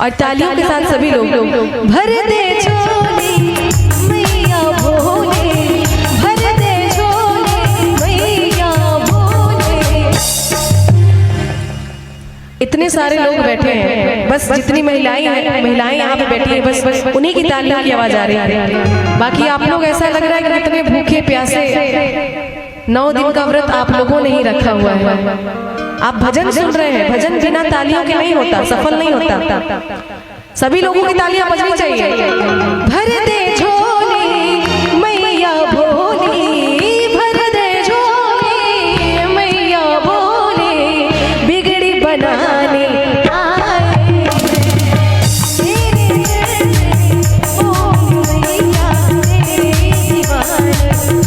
और तालियों के साथ सभी लोग भर दे झोली मैया भोले, भर दे झोली मैया भोले। इतने सारे लोग बैठे हैं, बस जितनी महिलाएं यहाँ पे बैठी हैं, बस उन्हीं की तालियों की आवाज आ रही है। बाकी आप लोग ऐसा लग रहा है कि इतने भूखे प्यासे 9 दिन का व्रत आप लोगों ने ही रखा हुआ है। आप भजन सुन रहे हैं, भजन बिना तालियों के नहीं होता, सफल नहीं होता। सभी लोगों की तालियां बजनी चाहिए। भर दे झोली मैया भोली, भर दे झोली मैया भोली, बिगड़ी बनाने आए ओ मैया तेरे दीवाने आए।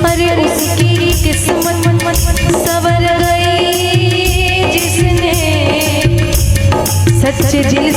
अरे उसकी किस्मत सवर गई जिसने सच्चे दिल